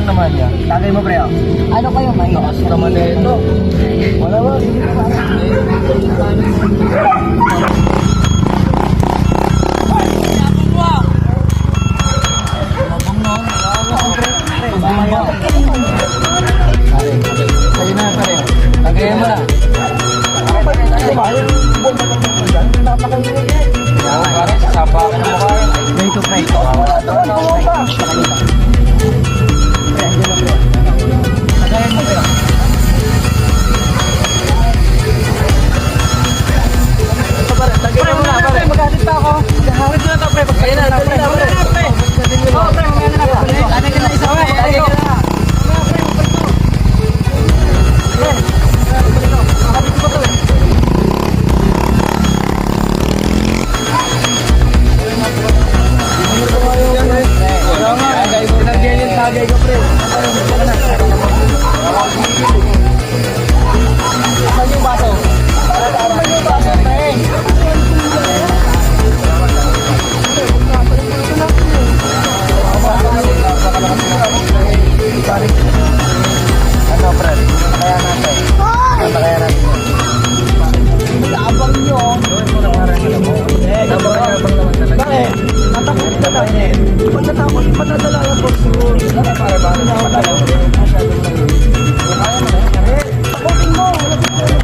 naman niya. Tagay mo, pre, ah. Ano kayo, may Takas naman na ito. Wala ba? Sa'yo na, pare. Tagay mo na. Pare, sasapa ka na mukha. Dito, pre. Tagayin mo, pre. Pre, mag-alit pa ako. Harit na ito, pre. Pagkain na, pre. Oo, pre, mag-alit na pa. Tagay ka na isa, pre. Tagay ka na. Pre, makabit ko ito, eh. Tagay mo. Tagay ko, pre. Saan yung baso? Saan yung baso, pre? Ano, pre? Kaya natin. Kaya natin. Abang nyo. Abang naman talaga. Bakit? Natakot ka na. Pag natakot, matadala yung boss siguro. Para ba? Takotin mo.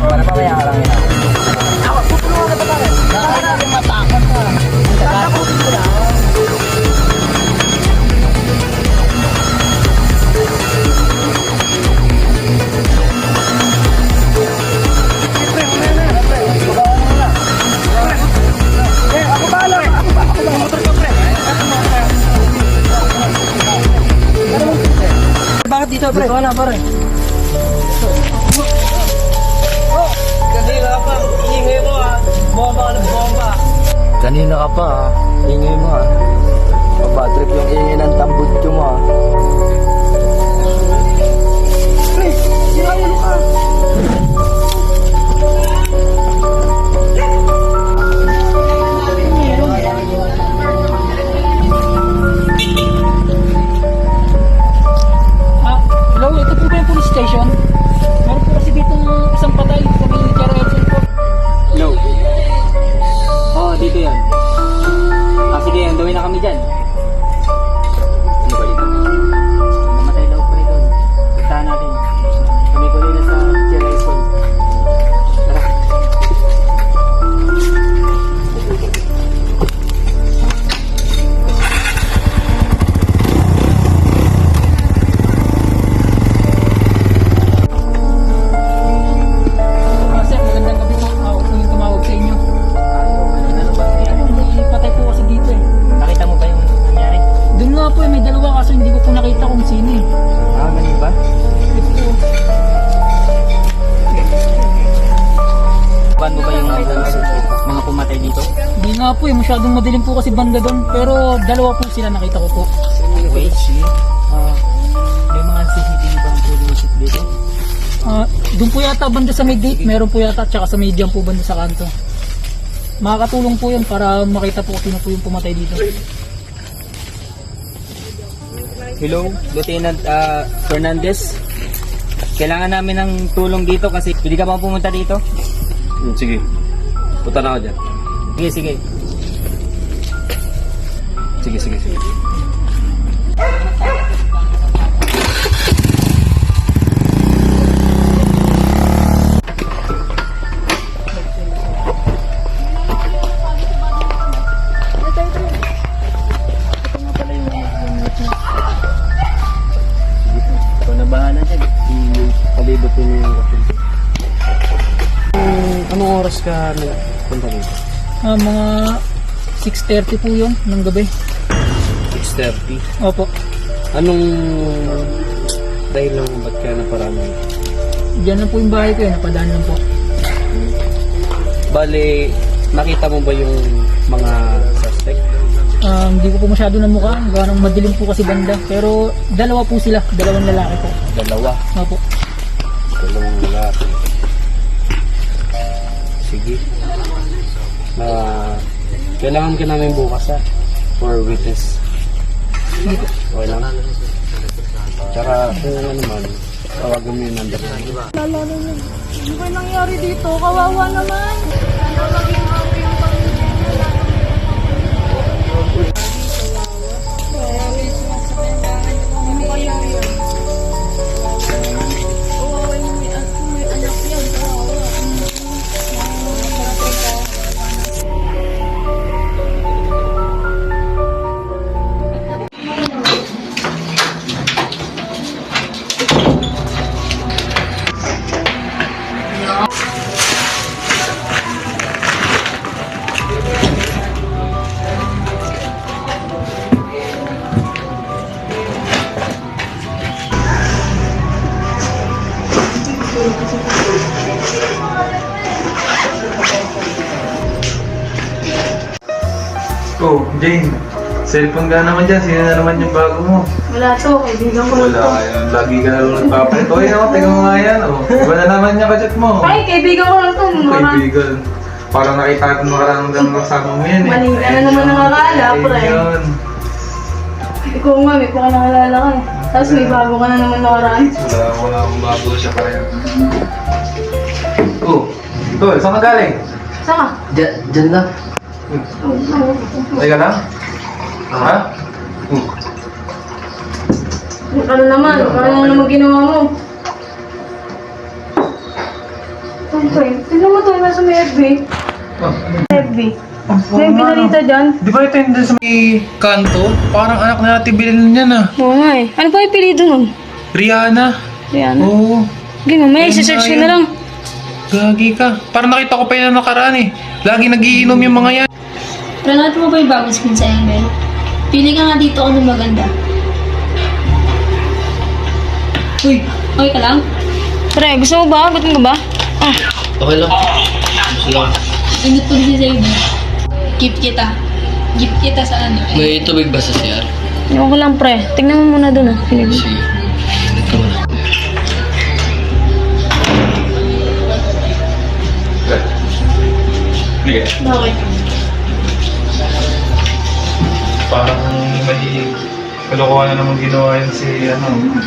Para mamaya ka lang yan. Tutulungan ka ba tayo? Para yung matakot ka. Tatakotin mo lang. Bakit dito, pre? Wala, pare. Kanina pa, ingay mo, ah. Bomba ka ng bomba. Kanina ka pa, ah. Ingay mo, ah. Mabatrip yung ingay ng tambutyo mo, ah. Pre, sinayalo ka. Hello, ito po ba yung police station? Meron po kasi dito isang patay sa military Edson po. Hello. Oo, dito yan. Sige, andawin na kami dyan. Ano ba dito? Namatay daw po rin doon. Puntahan natin. Kami ko na sa Edson. Tara. Sir, magandang gabi po. Ako po yung tumawag sa inyo. May patay po kasi dito eh. Nakita mo ba yung nangyari? Doon nga po eh, may dalawa kaso hindi ko po nakita kung sino eh. Ganun ba? Ito po. Ban mo ba yung mga pumatay dito? Hindi nga po eh, masyadong madilim po kasi banda doon. Pero dalawa po sila nakita ko po. Wait, may mga CCTV ba ang pwede dito? Doon po yata banda sa may gate, meron po yata tsaka sa medium po banda sa kanto. Makakatulong po yun para makita po sino po yung pumatay dito. Hello, Lieutenant Fernandez. Kailangan namin ng tulong dito kasi pwede ka bang pumunta dito? Sige. Punta na ako dyan. Sige, sige. Sige. Ikaw na bahala dyan. Palibot ko yung anong oras ka nagpunta dito? Mga 6:30 po yun ng gabi. 6:30. Opo. Anong dahil lang ba't ka naparami? Diyan lang po yung bahay ko eh, napadaan lang po. Bale, nakita mo ba yung mga suspect? Hindi ko po masyado na mukha, ganang madilim po kasi banda. Pero dalawa po sila, dalawang lalaki po. Dalawa. Opo. Dalawang lalaki. Sige. Kailangan ka namin bukas for witness. Okay lang. Tsaka kung ano man, tawagan mo yung number. Ano ba nangyari dito? Kawawa naman. Oh, Jane. Cellphone ka naman dyan. Sino na naman yung bago mo? Wala to, kaibigan ko lang to. Wala yan. Lagi ka na lang nagpapalit. Oy, ako, tingnan mo nga yan. Oh. Iba na naman niya kachat mo. Ay, kaibigan ko lang to. Kaibigan. Parang nakita ko makaramdam ng kasama mo yan eh. Mali ka na naman nakakala, pre. Ayun. Ikaw nga, may pakalangalala ka eh. Tapos may bago ka na naman nakaraan. Wala akong bago siya pa rin. Oh, Tol, saan ka galing? Saan ka? Diyan lang. Teka lang. Ha? Ano naman? Ano naman ginawa mo? Okay, tignan mo to, nasa may FB. FB. May binalita dyan. Di ba ito yung dun sa may kanto? Parang anak na natin bilhin niya na. Oo nga eh. Ano pa yung pilido nun? Rihanna. Rihanna. Oo. Sige, mamaya isi-search ko na lang. Gagi ka. Parang nakita ko pa yun na nakaraan eh. Lagi nagiinom yung mga yan. Planat mo ba yung bagong skin sa ML? Pili ka nga dito kung ano maganda. Uy, okay ka lang? Pre, gusto mo ba? Gutom ka ba? Okay lang. Init ko din sa'yo ba? Gift kita. Gift kita sa ano. May tubig ba sa CR? Ewan ko lang, pre. Tignan mo muna dun ah. Sige. Sige. Ito na. Bakit? Parang may kalokohan na naman ginawa yun si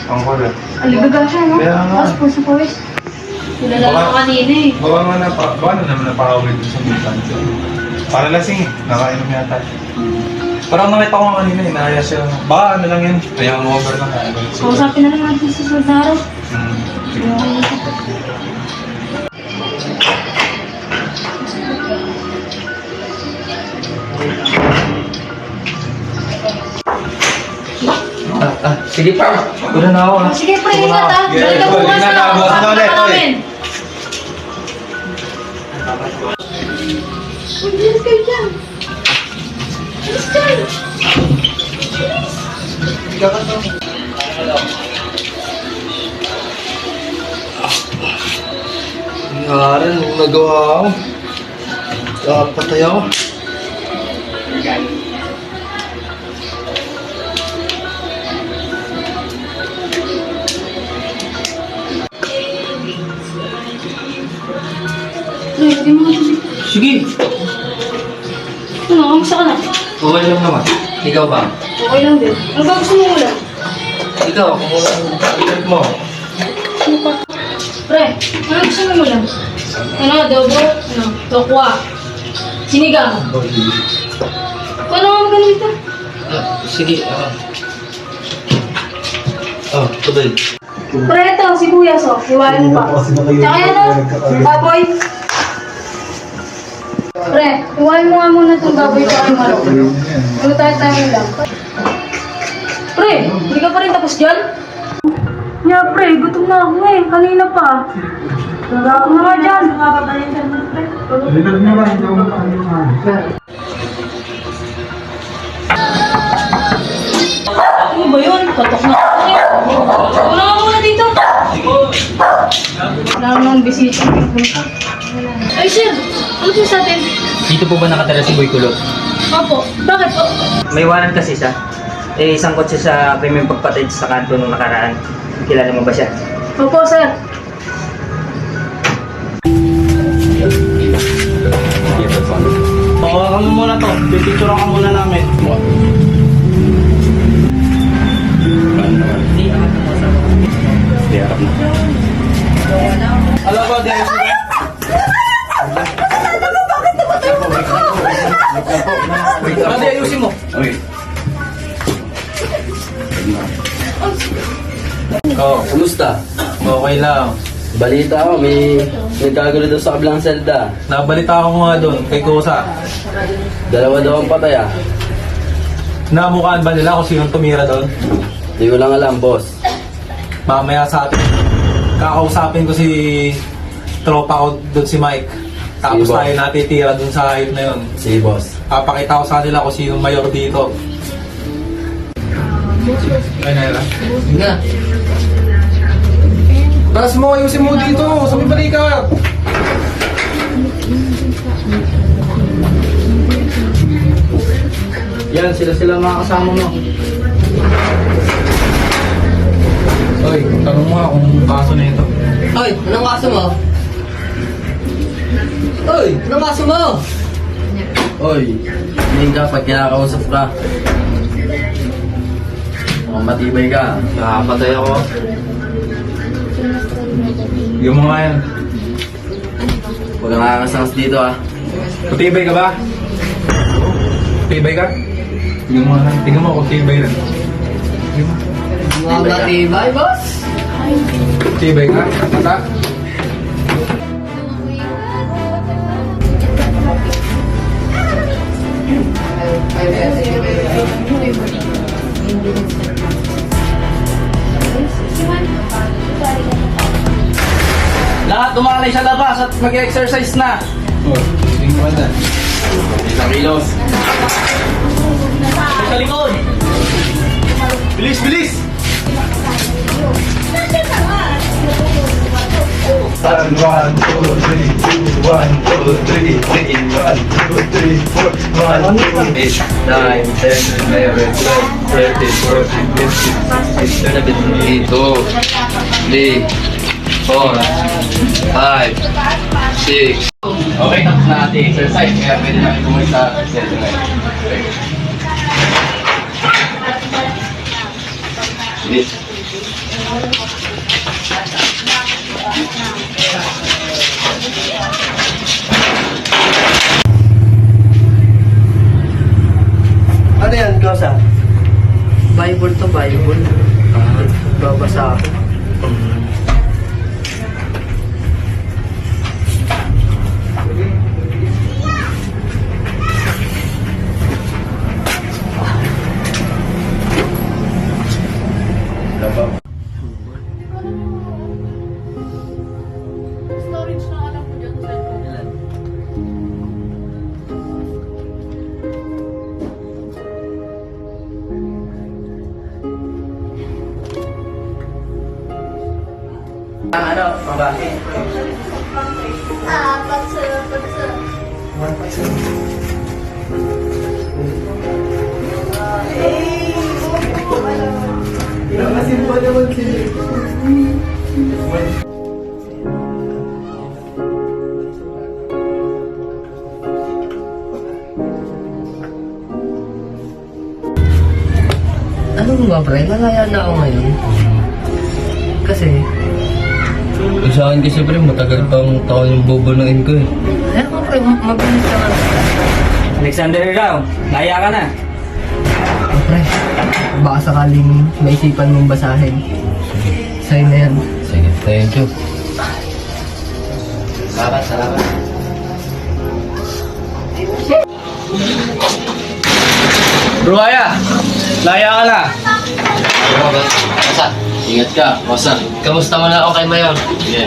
Angkol eh. Aligaga siya, no? Kaya nga. Tapos po sa pawis. Tulala ko kanina eh. Baka nga baka naman napakawin dun sa minsan. Para lasing eh. Nakainom yata. Parang nakita ko nga kanina eh. Naaya siya. Baka ano lang yun. Kaya mo over lang. Kausapin na lang natin sa susunod na araw. Sige pa. Una na ako ha. Sige, pre, ingat ah. Balik ka bukas na. Bukas na ulit. namin. Bilis kayo dyan. Bilis dyan. Nangyari, nung nagawa ako. Patay ako. Pre, hindi mo nga. Sige. Ano, kamusta ka na? Okay lang naman. Ikaw ba? Okay lang din. Ano ba gusto mo ulam? Ikaw, kung ano mo. Pre, ano gusto mo ulam? Ano, adobo? Ano, tokwa? Sinigang? Kung ano nga maganda dito? Sige. Tubig. Pre, ito, sibuyas oh. Iwain mo pa. Tsaka yan oh, baboy. Pre, iwain mo nga muna itong baboy tsaka yung manok. Ano tayo lang. Pre, hindi ka pa rin tapos dyan? Yeah, pre, gutom na ako eh. Kanina pa. Ako na nga dyan. Nakakabayan ka naman, pre. Ano ba yun? Patok na. Wala ka muna dito. Wala namang bisita. Ay, sir. Ano po sa atin? Dito po ba nakatira si Boy Kulot? Opo. Bakit po? May warrant kasi siya. Isang kotse sa premium pagpatay sa kanto nung nakaraan. Kilala mo ba siya? Opo, sir. Tawagan mo muna to. Pipicture ka muna namin. Oh, Kumusta? okay lang. Balita ko, may nagkagulo doon sa kabilang selda. Nabalita ko nga doon kay Kusa. Dalawa daw ang patay ah. Namukhaan ba nila kung sinong tumira doon? Di ko lang alam, boss. Mamaya sa atin. Kakausapin ko si tropa ko doon si Mike. Tapos Sige, boss. tayo natitira doon sa hayop na yun. Sige, boss. Papakita ko sa kanila kung sinong mayor dito. Ay, Naira. Nga. Taas mo, ayusin mo dito. Sabi balikat. Yan, sila mga kasama mo. Oy, tanong mo nga kung kaso na ito. Hoy, anong kaso mo? Hoy, anong kaso mo? Oy, hindi ka pag kinakausap ka. Mukhang matibay ka. Nakapatay ako. Yung mga yan. Huwag kang nakakasangas dito ah. Matibay ka ba? Matibay ka? Yung mga, tingnan mo kung tibay rin. Mga matibay, boss. Tibay ka? Mata? Lahat tumakay sa labas at mag-exercise na. Oh, tingnan mo na. Isang kilos. Sa likod. Bilis, bilis! One, two, three, 4, 1, 2, 8, 9, 10, 11, 12, 13, 14, 15, 16, 17, 2, 3, 4, 5, 6. Okay, tapos na ating exercise. Kaya pwede natin bumalik sa exercise ngayon. Bilis. Ano yan, Kosa? Bible to Bible. Babasa ako. Storage na alam mo dyan sa cellphone. Ano, pabati? Ano ba, pre? Malaya na ako ngayon. Kasi, Sa akin kasi pre, matagal pang taon yung bubunuin ko eh. ayaw ko, pre, mabilis ka nga. Alexander Rao, laya ka na. Oh, pre, baka sakaling maisipan mong basahin. Sa'yo na yan. Sige, thank you. Salamat. Bro, Aya, laya ka na. Basta, ingat ka. Basta, kamusta mo na ako kay Mayor? Sige.